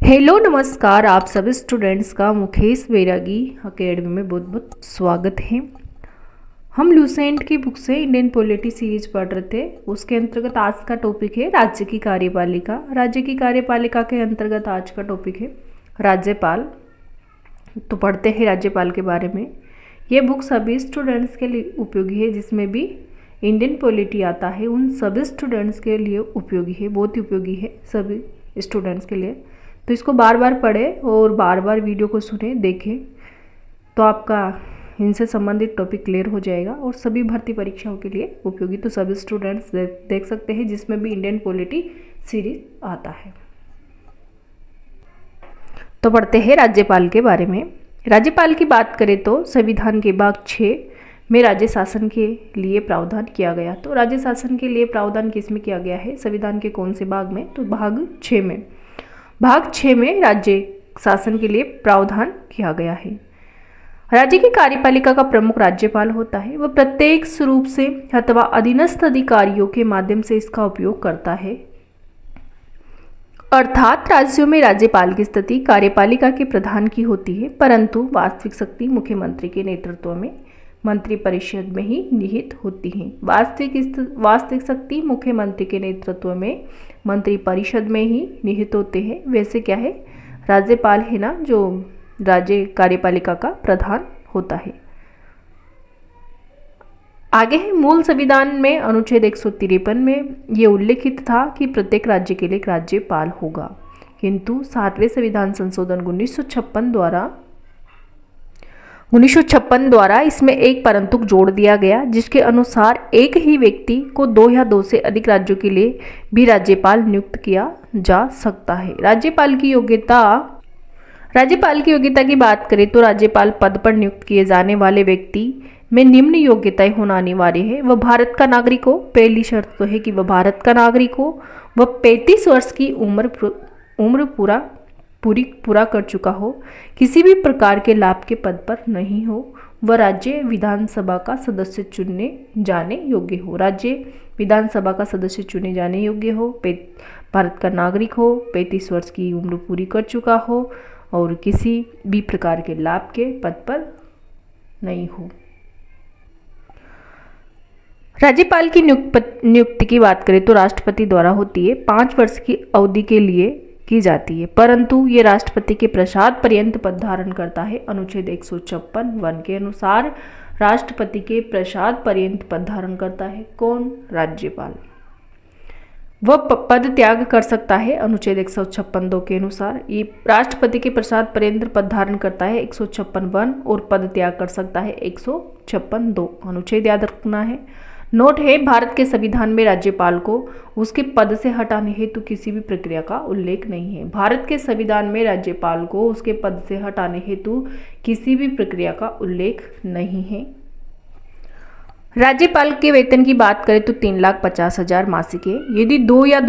Hello नमस्कार, आप सभी स्टूडेंट्स का मुकेश बैरागी अकेडमी में बहुत बहुत स्वागत है। हम लूसेंट की बुक से इंडियन पॉलिटी सीरीज पढ़ रहे थे। उसके अंतर्गत आज का टॉपिक है राज्य की कार्यपालिका। राज्य की कार्यपालिका के अंतर्गत आज का टॉपिक है राज्यपाल। तो पढ़ते हैं राज्यपाल के बारे में। ये बुक सभी स्टूडेंट्स के लिए उपयोगी है, जिसमें भी इंडियन पॉलिटी आता है उन सभी स्टूडेंट्स के लिए उपयोगी है, बहुत ही उपयोगी है सभी स्टूडेंट्स के लिए। तो इसको बार बार पढ़ें और बार बार वीडियो को सुने देखें, तो आपका इनसे संबंधित टॉपिक क्लियर हो जाएगा और सभी भर्ती परीक्षाओं के लिए उपयोगी। तो सभी स्टूडेंट्स देख सकते हैं, जिसमें भी इंडियन पॉलिटी सीरीज आता है। तो पढ़ते हैं राज्यपाल के बारे में। राज्यपाल की बात करें तो संविधान के भाग 6 में राज्य शासन के लिए प्रावधान किया गया। तो राज्य शासन के लिए प्रावधान किस में किया गया है? संविधान के कौन से भाग में? तो भाग 6 में। भाग 6 में राज्य शासन के लिए प्रावधान किया गया है। राज्य की कार्यपालिका का प्रमुख राज्यपाल होता है। वह प्रत्यक्ष रूप से अथवा अधीनस्थ अधिकारियों के माध्यम से इसका उपयोग करता है। अर्थात राज्यों में राज्यपाल की स्थिति कार्यपालिका के प्रधान की होती है, परंतु वास्तविक शक्ति मुख्यमंत्री के नेतृत्व में मंत्रिपरिषद में ही निहित होती है। वास्तविक शक्ति मुख्यमंत्री के नेतृत्व में मंत्रिपरिषद में ही निहित होते हैं। वैसे क्या है, राज्यपाल है ना जो राज्य कार्यपालिका का प्रधान होता है। आगे है मूल संविधान में अनुच्छेद 153 में ये उल्लेखित था कि प्रत्येक राज्य के लिए एक राज्यपाल होगा, किंतु 7वें संविधान संशोधन 1956 द्वारा इसमें एक परंतु जोड़ दिया गया, जिसके अनुसार एक ही व्यक्ति को 2 या 2 से अधिक राज्यों के लिए भी राज्यपाल नियुक्त किया जा सकता है। राज्यपाल की योग्यता की बात करें तो राज्यपाल पद पर नियुक्त किए जाने वाले व्यक्ति में निम्न योग्यताएं होना अनिवार्य है। वह भारत का नागरिक हो। पहली शर्त तो है कि वह भारत का नागरिक हो। वह 35 वर्ष की उम्र पूरा कर चुका हो। किसी भी प्रकार के लाभ के पद पर नहीं हो। वह राज्य विधानसभा का सदस्य चुनने जाने योग्य हो। राज्य विधानसभा का सदस्य चुने जाने योग्य हो। भारत का नागरिक हो। 35 वर्ष की उम्र पूरी कर चुका हो और किसी भी प्रकार के लाभ के पद पर नहीं हो। राज्यपाल की नियुक्ति की बात करें तो राष्ट्रपति द्वारा होती है। 5 वर्ष की अवधि के लिए की जाती है, परंतु ये राष्ट्रपति के प्रसाद पर्यंत पद धारण करता है। अनुच्छेद 156(1) के अनुसार राष्ट्रपति के प्रसाद पर्यंत पद धारण करता है। कौन? राज्यपाल। वह पद त्याग कर सकता है। अनुच्छेद 156(2) के अनुसार ये राष्ट्रपति के प्रसाद पर्यंत पद धारण करता है 156(1) और पद त्याग कर सकता है 156(2) अनुच्छेद याद रखना है। नोट है, भारत के संविधान में राज्यपाल को उसके पद से हटाने हेतु किसी भी प्रक्रिया का उल्लेख नहीं है। भारत के संविधान में राज्यपाल को उसके पद से हटाने हेतु किसी भी प्रक्रिया का उल्लेख नहीं है। राज्यपाल के वेतन की बात करें तो 3,50,000 मासिक है। यदि 2 या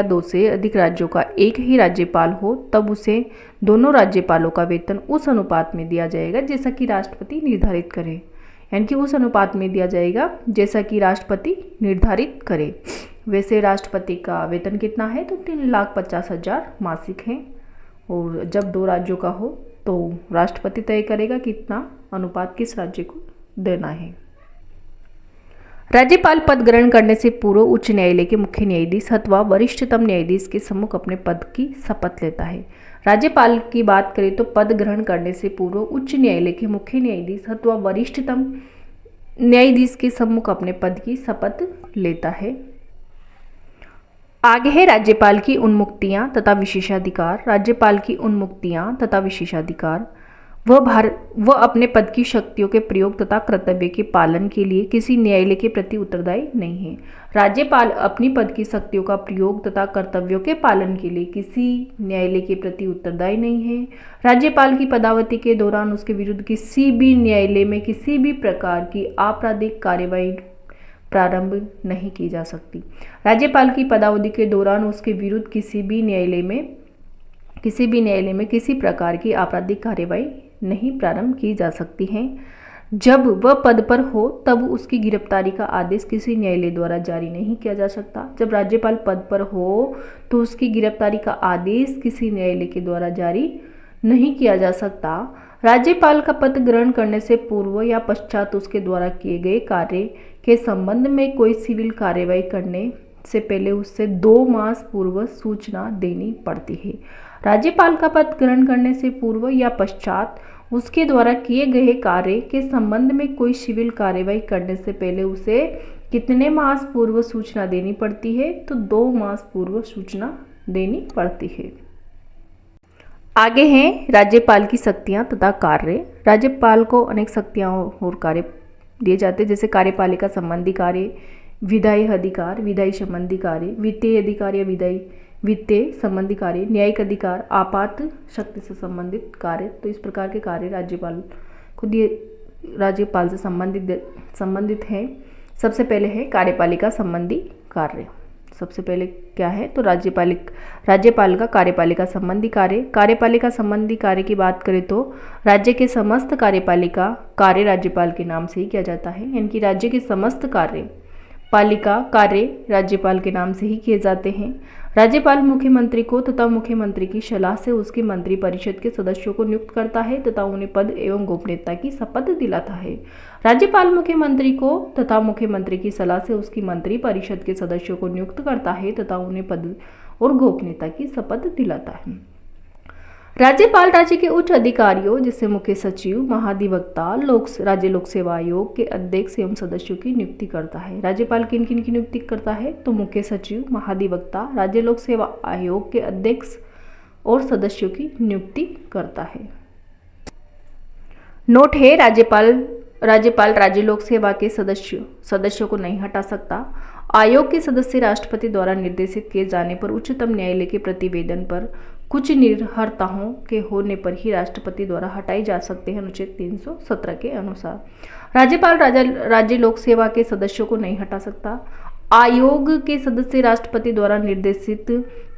2 से अधिक राज्यों का एक ही राज्यपाल हो, तब उसे दोनों राज्यपालों का वेतन उस अनुपात में दिया जाएगा जैसा कि राष्ट्रपति निर्धारित करे। यानी कि उस अनुपात में दिया जाएगा जैसा कि राष्ट्रपति निर्धारित करे। वैसे राष्ट्रपति का वेतन कितना है? तो 3,50,000 मासिक है। और जब 2 राज्यों का हो तो राष्ट्रपति तय करेगा कितना अनुपात किस राज्य को देना है। राज्यपाल पद ग्रहण करने से पूर्व उच्च न्यायालय के मुख्य न्यायाधीश अथवा वरिष्ठतम न्यायाधीश के सम्मुख अपने पद की शपथ लेता है। राज्यपाल की बात करें तो पद ग्रहण करने से पूर्व उच्च न्यायालय के मुख्य न्यायाधीश अथवा वरिष्ठतम न्यायाधीश के सम्मुख अपने पद की शपथ लेता है। आगे है राज्यपाल की उन्मुक्तियां तथा विशेषाधिकार। राज्यपाल की उन्मुक्तियां तथा विशेषाधिकार। वह अपने पद की शक्तियों के प्रयोग तथा कर्तव्य के पालन के लिए किसी न्यायालय के प्रति उत्तरदायी नहीं है। राज्यपाल अपनी पद की शक्तियों का प्रयोग तथा कर्तव्यों के पालन के लिए किसी न्यायालय के प्रति उत्तरदायी नहीं है। राज्यपाल की पदावधि के दौरान उसके विरुद्ध किसी भी न्यायालय में किसी भी प्रकार की आपराधिक कार्यवाही प्रारंभ नहीं की जा सकती। राज्यपाल की पदावधि के दौरान उसके विरुद्ध किसी भी न्यायालय में किसी प्रकार की आपराधिक कार्यवाही नहीं प्रारंभ की जा सकती हैं। जब वह पद पर हो तब उसकी गिरफ्तारी का आदेश किसी न्यायालय द्वारा जारी नहीं किया जा सकता। जब राज्यपाल पद पर हो तो उसकी गिरफ्तारी का आदेश किसी न्यायालय के द्वारा जारी नहीं किया जा सकता। राज्यपाल का पद ग्रहण करने से पूर्व या पश्चात उसके द्वारा किए गए कार्य के संबंध में कोई सिविल कार्यवाही करने से पहले उससे 2 मास पूर्व सूचना देनी पड़ती है। राज्यपाल का पद ग्रहण करने से पूर्व या पश्चात उसके द्वारा किए गए कार्य के संबंध में कोई सिविल कार्यवाही करने से पहले उसे कितने मास पूर्व सूचना देनी पड़ती है? तो 2 मास पूर्व सूचना देनी पड़ती है। आगे हैं राज्यपाल की शक्तियां तथा कार्य। राज्यपाल को अनेक शक्तियां और कार्य दिए जाते हैं, जैसे कार्यपालिका संबंधी कार्य, विधायी अधिकार, विधायी संबंधी कार्य, वित्तीय अधिकार या वित्तीय संबंधी कार्य, न्यायिक अधिकार, आपात शक्ति से संबंधित कार्य। तो इस प्रकार के कार्य राज्यपाल को दिए, राज्यपाल से संबंधित है। सबसे पहले है कार्यपालिका संबंधी कार्य। सबसे पहले क्या है? तो राज्यपाल का कार्यपालिका संबंधी कार्य। कार्यपालिका संबंधी कार्य की बात करें तो राज्य के समस्त कार्यपालिका कार्य राज्यपाल के नाम से ही किया जाता है, यानी कि राज्य के समस्त कार्यपालिका कार्य राज्यपाल के नाम से ही किए जाते हैं। राज्यपाल मुख्यमंत्री को तथा मुख्यमंत्री की सलाह से उसके मंत्रिपरिषद के सदस्यों को नियुक्त करता है तथा उन्हें पद एवं गोपनीयता की शपथ दिलाता है। राज्यपाल मुख्यमंत्री को तथा मुख्यमंत्री की सलाह से उसकी मंत्रिपरिषद के सदस्यों को नियुक्त करता है तथा उन्हें पद और गोपनीयता की शपथ दिलाता है। राज्यपाल राज्य के उच्च अधिकारियों जैसे मुख्य सचिव, महाधिवक्ता, राज्य लोक सेवा आयोग के अध्यक्ष एवं सदस्यों की नियुक्ति करता है। राज्यपाल किन किन की नियुक्ति करता है? तो मुख्य सचिव, महाधिवक्ता, राज्य लोक सेवा आयोग के अध्यक्ष और सदस्यों की नियुक्ति करता है। नोट है, राज्यपाल राज्य लोक सेवा के सदस्यों को नहीं हटा सकता। आयोग के सदस्य राष्ट्रपति द्वारा निर्देशित किए जाने पर उच्चतम न्यायालय के प्रतिवेदन पर कुछ निर्भरताओं के होने पर ही राष्ट्रपति द्वारा हटाए जा सकते हैं, अनुच्छेद 317 के अनुसार। राज्यपाल राज्य लोक सेवा के सदस्यों को नहीं हटा सकता। आयोग के सदस्य राष्ट्रपति द्वारा निर्देशित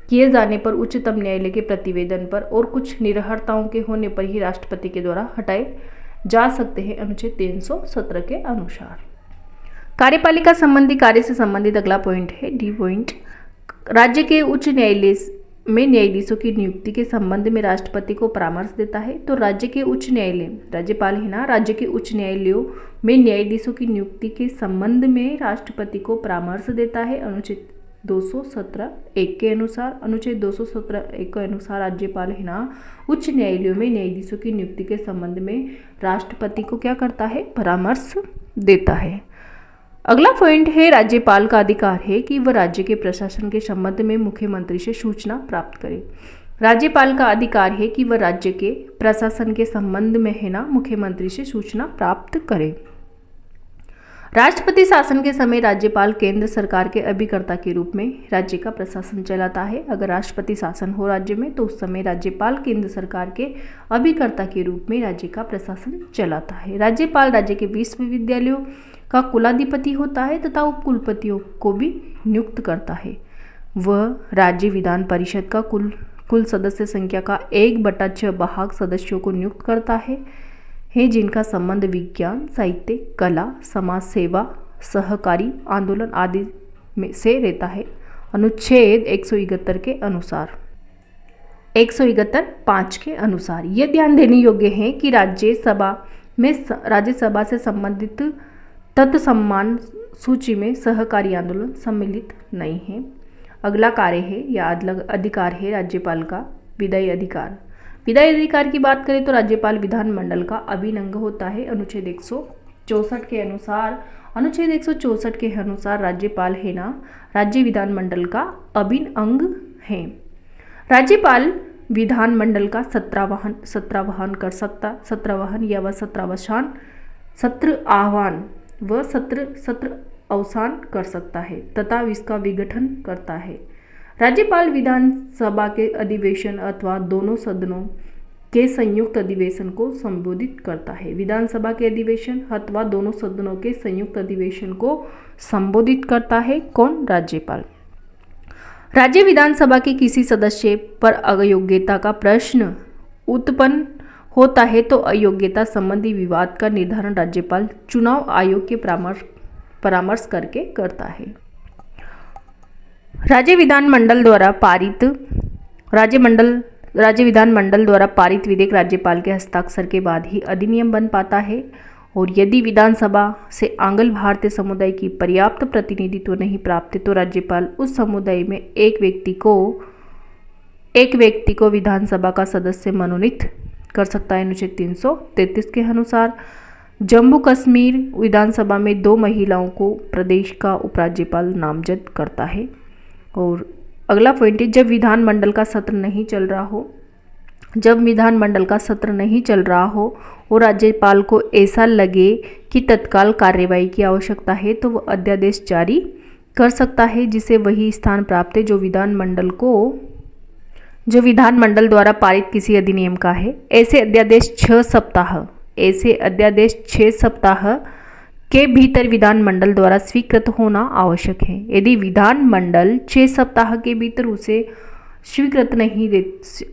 किए जाने पर उच्चतम न्यायालय के प्रतिवेदन पर और कुछ निर्भरताओं के होने पर ही राष्ट्रपति के द्वारा हटाए जा सकते हैं, अनुच्छेद 317 के अनुसार। कार्यपालिका संबंधी कार्य से संबंधित अगला पॉइंट है डी पॉइंट। राज्य के उच्च न्यायालय में न्यायाधीशों की नियुक्ति के संबंध में राष्ट्रपति को परामर्श देता है। तो राज्य के उच्च न्यायालय, राज्यपाल है ना, राज्य के उच्च न्यायालयों में न्यायाधीशों की नियुक्ति के संबंध में राष्ट्रपति को परामर्श देता है, अनुच्छेद 217(1) के अनुसार। अनुच्छेद 217(1) के अनुसार राज्यपाल है ना, उच्च न्यायालयों में न्यायाधीशों की नियुक्ति के संबंध में राष्ट्रपति को क्या करता है? परामर्श देता है। अगला पॉइंट है, राज्यपाल का अधिकार है कि वह राज्य के प्रशासन के संबंध में मुख्यमंत्री से सूचना प्राप्त करे। राज्यपाल का अधिकार है कि वह राज्य के प्रशासन के संबंध में है ना, मुख्यमंत्री से सूचना प्राप्त करे। राष्ट्रपति शासन के समय राज्यपाल केंद्र सरकार के अभिकर्ता के रूप में राज्य का प्रशासन चलाता है। अगर राष्ट्रपति शासन हो राज्य में तो उस समय राज्यपाल केंद्र सरकार के अभिकर्ता के रूप में राज्य का प्रशासन चलाता है। राज्यपाल राज्य के विश्वविद्यालयों का कुलाधिपति होता है तथा उपकुलपतियों को भी नियुक्त करता है। वह राज्य विधान परिषद का कुल सदस्य संख्या का 1/6 भाग सदस्यों को नियुक्त करता है जिनका संबंध विज्ञान, साहित्य, कला, समाज सेवा, सहकारी आंदोलन आदि में से रहता है, अनुच्छेद 171 के अनुसार, 171(5) के अनुसार। यह ध्यान देने योग्य है कि राज्यसभा से संबंधित तत्सम्मान सूची में सहकारी आंदोलन सम्मिलित नहीं है। अगला कार्य है या अधिकार है राज्यपाल का विधायी अधिकार। विधायी अधिकार की बात करें तो राज्यपाल विधानमंडल का अभिन्न अंग होता है, अनुच्छेद 164 के अनुसार। अनुच्छेद 164 के अनुसार राज्यपाल है ना, राज्य विधानमंडल का अभिन्न अंग है। राज्यपाल विधानमंडल का सत्रावहन कर सकता, सत्रावहन या वह सत्रावसान, सत्र आह्वान व सत्र अवसान कर सकता है तथा इसका विघटन करता है। राज्यपाल विधानसभा के अधिवेशन अथवा दोनों सदनों के संयुक्त अधिवेशन को संबोधित करता है। विधानसभा के अधिवेशन अथवा दोनों सदनों के संयुक्त अधिवेशन को संबोधित करता है कौन? राज्यपाल। राज्य विधानसभा के किसी सदस्य पर अयोग्यता का प्रश्न उत्पन्न होता है तो अयोग्यता संबंधी विवाद का निर्धारण राज्यपाल चुनाव आयोग के परामर्श करके करता है। राज्य विधानमंडल द्वारा पारित विधेयक राज्यपाल के हस्ताक्षर के बाद ही अधिनियम बन पाता है, और यदि विधानसभा से आंग्ल भारतीय समुदाय की पर्याप्त प्रतिनिधित्व नहीं प्राप्त है तो राज्यपाल उस समुदाय में एक व्यक्ति को विधानसभा का सदस्य मनोनीत कर सकता है। अनुच्छेद 333 के अनुसार जम्मू कश्मीर विधानसभा में 2 महिलाओं को प्रदेश का उपराज्यपाल नामजद करता है। और अगला पॉइंट है, जब विधानमंडल का सत्र नहीं चल रहा हो और राज्यपाल को ऐसा लगे कि तत्काल कार्यवाही की आवश्यकता है तो वह अध्यादेश जारी कर सकता है जिसे वही स्थान प्राप्त है जो विधानमंडल द्वारा पारित किसी अधिनियम का है। ऐसे अध्यादेश 6 सप्ताह के भीतर विधानमंडल द्वारा स्वीकृत होना आवश्यक है। यदि विधानमंडल 6 सप्ताह के भीतर उसे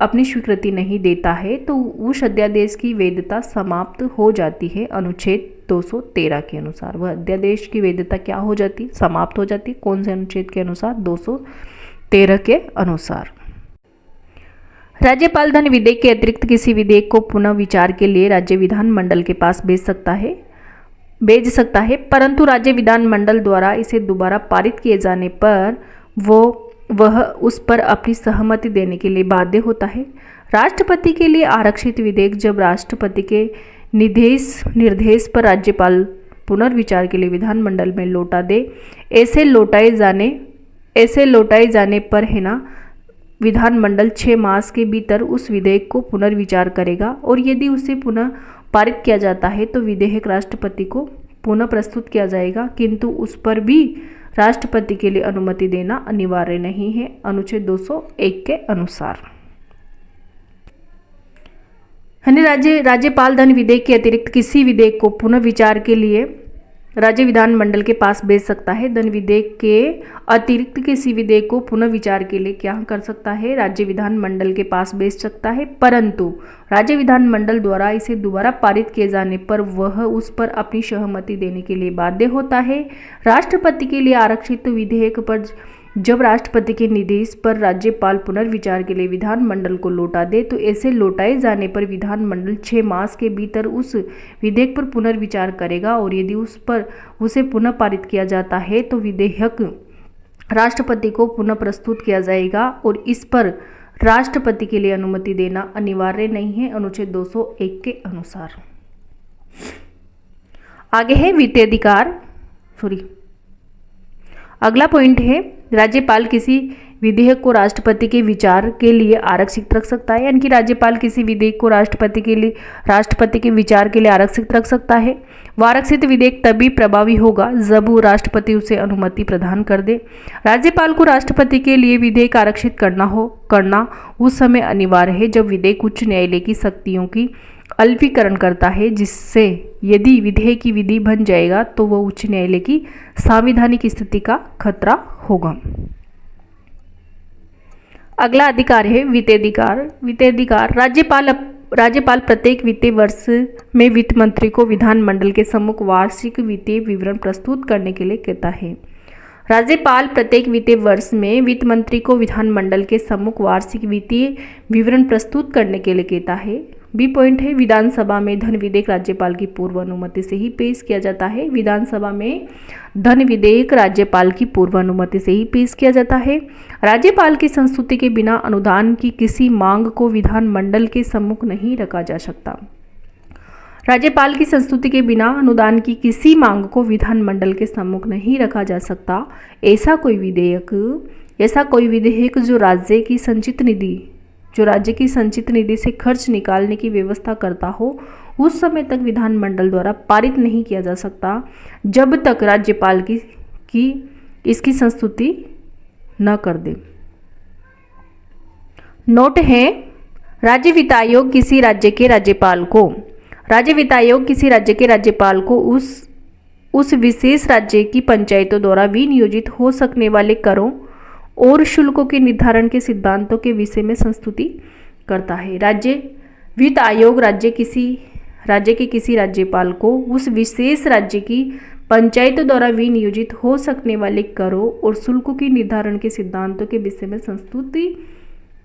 अपनी स्वीकृति नहीं देता है तो उस अध्यादेश की वैधता समाप्त हो जाती है। अनुच्छेद 213 के अनुसार वह अध्यादेश की वैधता क्या हो जाती, समाप्त हो जाती। कौन से अनुच्छेद के अनुसार? 213 के अनुसार। राज्यपाल धन विधेयक के अतिरिक्त किसी विधेयक को पुनः विचार के लिए राज्य विधानमंडल के पास भेज सकता है, परंतु राज्य विधानमंडल द्वारा इसे दोबारा पारित किए जाने पर वह उस पर अपनी सहमति देने के लिए बाध्य होता है। राष्ट्रपति के लिए आरक्षित विधेयक जब राष्ट्रपति के निर्देश पर राज्यपाल पुनर्विचार के लिए विधानमंडल में लौटा दे, ऐसे लौटाए जाने पर विधानमंडल 6 मास के भीतर उस विधेयक को पुनर्विचार करेगा, और यदि उसे पुनः पारित किया जाता है तो विधेयक राष्ट्रपति को पुनः प्रस्तुत किया जाएगा, किंतु उस पर भी राष्ट्रपति के लिए अनुमति देना अनिवार्य नहीं है। अनुच्छेद 201 के अनुसार राज्यपाल धन विधेयक के अतिरिक्त किसी विधेयक को पुनः विचार के लिए राज्य विधानमंडल के पास भेज सकता है। धन विधेयक के अतिरिक्त किसी विधेयक को पुनः विचार के लिए क्या कर सकता है? राज्य विधानमंडल के पास भेज सकता है, परंतु राज्य विधानमंडल द्वारा इसे दोबारा पारित किए जाने पर वह उस पर अपनी सहमति देने के लिए बाध्य होता है। राष्ट्रपति के लिए आरक्षित विधेयक पर जब राष्ट्रपति के निर्देश पर राज्यपाल पुनर्विचार के लिए विधानमंडल को लौटा दे तो ऐसे लौटाए जाने पर विधानमंडल 6 मास के भीतर उस विधेयक पर पुनर्विचार करेगा, और यदि उसे पुनः पारित किया जाता है तो विधेयक राष्ट्रपति को पुनः प्रस्तुत किया जाएगा, और इस पर राष्ट्रपति के लिए अनुमति देना अनिवार्य नहीं है। अनुच्छेद 201 के अनुसार। आगे है वित्ताधिकार। अगला पॉइंट है, राज्यपाल किसी विधेयक को राष्ट्रपति के विचार के लिए आरक्षित रख सकता है, यानी कि राज्यपाल किसी विधेयक को राष्ट्रपति के विचार के लिए आरक्षित रख सकता है। वह आरक्षित विधेयक तभी प्रभावी होगा जब वो राष्ट्रपति उसे अनुमति प्रदान कर दे। राज्यपाल को राष्ट्रपति के लिए विधेयक आरक्षित करना उस समय अनिवार्य है जब विधेयक उच्च न्यायालय की शक्तियों की अल्पीकरण करता है, जिससे यदि विधेयक की विधि बन जाएगा तो वह उच्च न्यायालय की संवैधानिक स्थिति का खतरा होगा। अगला अधिकार है वित्ताधिकार। राज्यपाल प्रत्येक वित्तीय वर्ष में वित्त मंत्री को विधानमंडल के सम्मुख वार्षिक वित्तीय विवरण प्रस्तुत करने के लिए कहता है। राज्यपाल प्रत्येक वित्तीय वर्ष में वित्त मंत्री को विधानमंडल के सम्मुख वार्षिक वित्तीय विवरण प्रस्तुत करने के लिए कहता है। बी पॉइंट है, विधानसभा में धन विधेयक राज्यपाल की पूर्व अनुमति से ही पेश किया जाता है। विधानसभा में धन विधेयक राज्यपाल की पूर्व अनुमति से ही पेश किया जाता है। राज्यपाल की संस्तुति के बिना अनुदान की किसी मांग को विधानमंडल के सम्मुख नहीं रखा जा सकता। राज्यपाल की संस्तुति के बिना अनुदान की किसी मांग को विधानमंडल के सम्मुख नहीं रखा जा सकता। ऐसा कोई विधेयक जो राज्य की संचित निधि से खर्च निकालने की व्यवस्था करता हो, उस समय तक विधानमंडल द्वारा पारित नहीं किया जा सकता जब तक राज्यपाल की इसकी संस्तुति न कर दे। नोट है, राज्य वित्त आयोग किसी राज्य के राज्यपाल को उस विशेष राज्य की पंचायतों द्वारा विनियोजित हो सकने वाले करों और शुल्कों के निर्धारण के सिद्धांतों के विषय में संस्तुति करता है। वित्त आयोग राज्य के किसी राज्यपाल को उस विशेष राज्य की पंचायतों द्वारा विनियोजित हो सकने वाले करों और शुल्कों के निर्धारण के सिद्धांतों के विषय में संस्तुति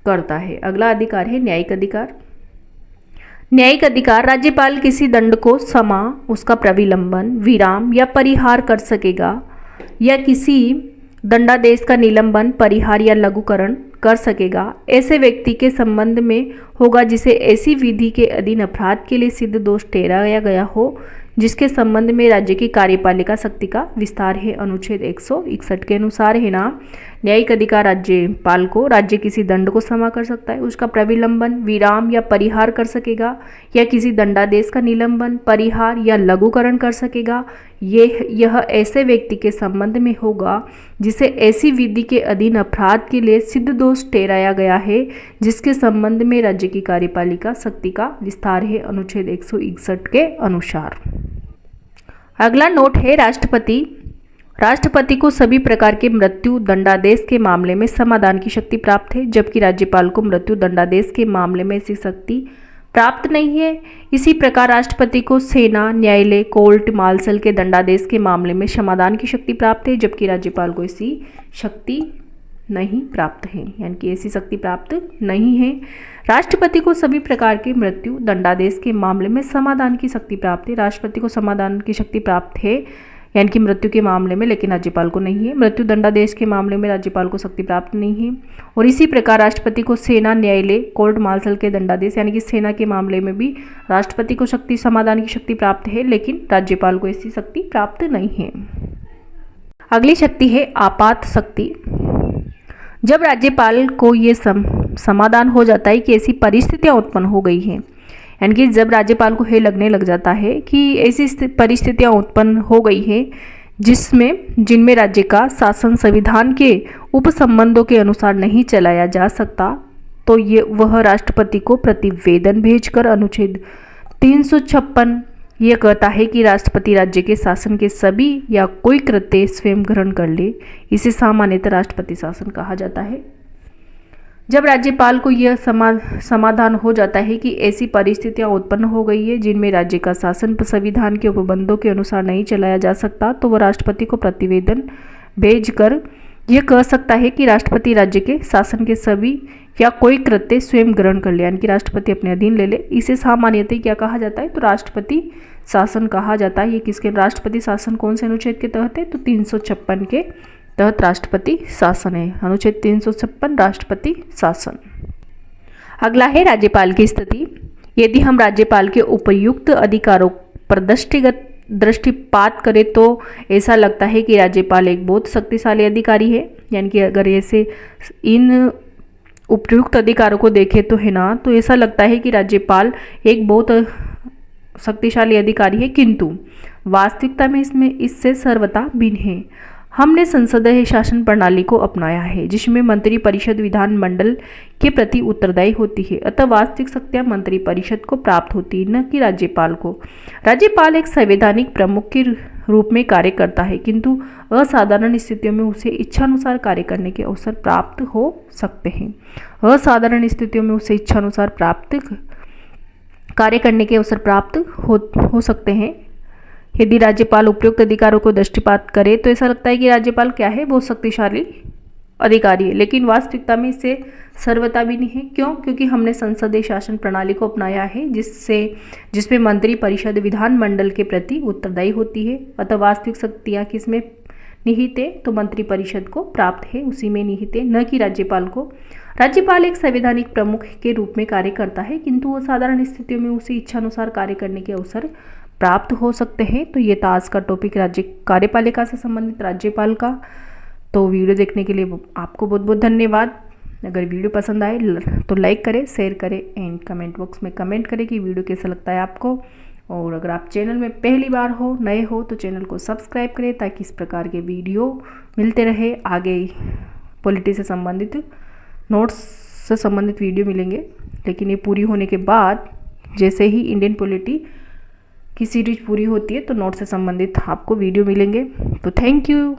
करता है। अगला अधिकार है न्यायिक अधिकार। न्यायिक अधिकार राज्यपाल किसी दंड को क्षमा, उसका प्रविलंबन, विराम या परिहार कर सकेगा या किसी दंडादेश का निलंबन, परिहार या लघुकरण कर सकेगा ऐसे व्यक्ति के संबंध में होगा जिसे ऐसी विधि के अधीन अपराध के लिए सिद्ध दोष ठहराया गया हो जिसके संबंध में राज्य की कार्यपालिका शक्ति का विस्तार है। अनुच्छेद 161 के अनुसार है ना, न्यायिक अधिकार राज्यपाल को राज्य किसी दंड को क्षमा कर सकता है, उसका प्रविलंबन, विराम या परिहार कर सकेगा या किसी दंडादेश का निलंबन, परिहार या लघुकरण कर सकेगा। यह ऐसे व्यक्ति के संबंध में होगा जिसे ऐसी विधि के अधीन अपराध के लिए सिद्ध दोष ठहराया गया है जिसके संबंध में राज्य की कार्यपालिका शक्ति का विस्तार है। अनुच्छेद 161 के अनुसार। अगला नोट है राष्ट्रपति। राष्ट्रपति को सभी प्रकार के मृत्यु दंडादेश के मामले में समाधान की शक्ति प्राप्त है, जबकि राज्यपाल को मृत्यु दंडादेश के मामले में ऐसी शक्ति प्राप्त नहीं है। इसी प्रकार राष्ट्रपति को सेना, न्यायालय, कोर्ट मार्शल के दंडादेश के मामले में समाधान की शक्ति प्राप्त है, जबकि राज्यपाल को ऐसी शक्ति नहीं प्राप्त है, यानी कि ऐसी शक्ति प्राप्त नहीं है। राष्ट्रपति को सभी प्रकार के मृत्यु दंडादेश के मामले में समाधान की शक्ति प्राप्त है। राष्ट्रपति को समाधान की शक्ति प्राप्त है यानी कि मृत्यु के मामले में, लेकिन राज्यपाल को नहीं है। मृत्यु दंडादेश के मामले में राज्यपाल को शक्ति प्राप्त नहीं है। और इसी प्रकार राष्ट्रपति को सेना, न्यायालय, कोर्ट मार्शल के दंडादेश यानी कि सेना के मामले में भी राष्ट्रपति को शक्ति समाधान की शक्ति प्राप्त है, लेकिन राज्यपाल को ऐसी शक्ति प्राप्त नहीं है। अगली शक्ति है आपात शक्ति। जब राज्यपाल को ये समाधान हो जाता है कि ऐसी परिस्थितियां उत्पन्न हो गई हैं, यानी कि जब राज्यपाल को ये लगने लग जाता है कि ऐसी परिस्थितियां उत्पन्न हो गई हैं जिनमें राज्य का शासन संविधान के उपसंबंधों के अनुसार नहीं चलाया जा सकता, तो वह राष्ट्रपति को प्रतिवेदन भेजकर अनुच्छेद 356 यह कहता है कि राष्ट्रपति राज्य के शासन के सभी या कोई कृत्य स्वयं ग्रहण कर ले। इसे सामान्यतः राष्ट्रपति शासन कहा जाता है। जब राज्यपाल को यह समाधान हो जाता है कि ऐसी परिस्थितियां उत्पन्न हो गई है जिनमें राज्य का शासन संविधान के उपबंधों के अनुसार नहीं चलाया जा सकता, तो वह राष्ट्रपति को प्रतिवेदन भेजकर यह कह सकता है कि राष्ट्रपति राज्य के शासन के सभी या कोई कृत्य स्वयं ग्रहण कर ले, यानी कि राष्ट्रपति अपने अधीन ले ले। इसे सामान्यतः क्या कहा जाता है, तो राष्ट्रपति शासन कहा जाता है। ये किसके राष्ट्रपति शासन कौन से अनुच्छेद के तहत है, तो 356 के तहत राष्ट्रपति शासन है। अनुच्छेद 356 राष्ट्रपति शासन। अगला है राज्यपाल की स्थिति। यदि हम राज्यपाल के उपर्युक्त अधिकारों पर दृष्टिपात करें तो ऐसा लगता है कि राज्यपाल एक बहुत शक्तिशाली अधिकारी है, यानी कि अगर ऐसे इन उपयुक्त अधिकारों को देखें तो है ना, तो ऐसा लगता है कि राज्यपाल एक बहुत शक्तिशाली अधिकारी है, किंतु वास्तविकता में इससे सर्वथा भिन्न है। हमने संसदीय शासन प्रणाली को अपनाया है जिसमें मंत्री परिषद विधान मंडल के प्रति उत्तरदायी होती है, अतः वास्तविक शक्तियां मंत्री परिषद को प्राप्त होती है, न कि राज्यपाल को। राज्यपाल एक संवैधानिक प्रमुख के रूप में कार्य करता है, किंतु असाधारण स्थितियों में उसे इच्छानुसार कार्य करने के अवसर प्राप्त हो सकते हैं। असाधारण स्थितियों में उसे इच्छानुसार कार्य करने के अवसर प्राप्त हो सकते हैं। यदि राज्यपाल उपयुक्त अधिकारों को दृष्टिपात करे तो ऐसा लगता है कि राज्यपाल क्या है, बहुत शक्तिशाली अधिकारी है, लेकिन वास्तविकता में इससे सर्वथा भी नहीं है। क्यों? क्योंकि हमने संसदीय शासन प्रणाली को अपनाया है जिसमें मंत्री परिषद विधान मंडल के प्रति उत्तरदायी होती है, अतः वास्तविक शक्तियाँ किसमें निहित है, तो मंत्री परिषद को प्राप्त है, उसी में निहित है, न कि राज्यपाल को। राज्यपाल एक संवैधानिक प्रमुख के रूप में कार्य करता है, किंतु असाधारण स्थितियों में उसे इच्छानुसार कार्य करने के अवसर प्राप्त हो सकते हैं। तो ये था आज का टॉपिक राज्य कार्यपालिका से संबंधित राज्यपाल का। तो वीडियो देखने के लिए आपको बहुत बहुत धन्यवाद। अगर वीडियो पसंद आए तो लाइक करें, शेयर करें एंड कमेंट बॉक्स में कमेंट करें कि वीडियो कैसा लगता है आपको। और अगर आप चैनल में पहली बार नए हो तो चैनल को सब्सक्राइब करें ताकि इस प्रकार के वीडियो मिलते रहे। आगे पॉलिटी से संबंधित नोट्स से संबंधित वीडियो मिलेंगे, लेकिन ये पूरी होने के बाद जैसे ही इंडियन पॉलिटी की सीरीज पूरी होती है तो नोट से संबंधित आपको वीडियो मिलेंगे। तो थैंक यू।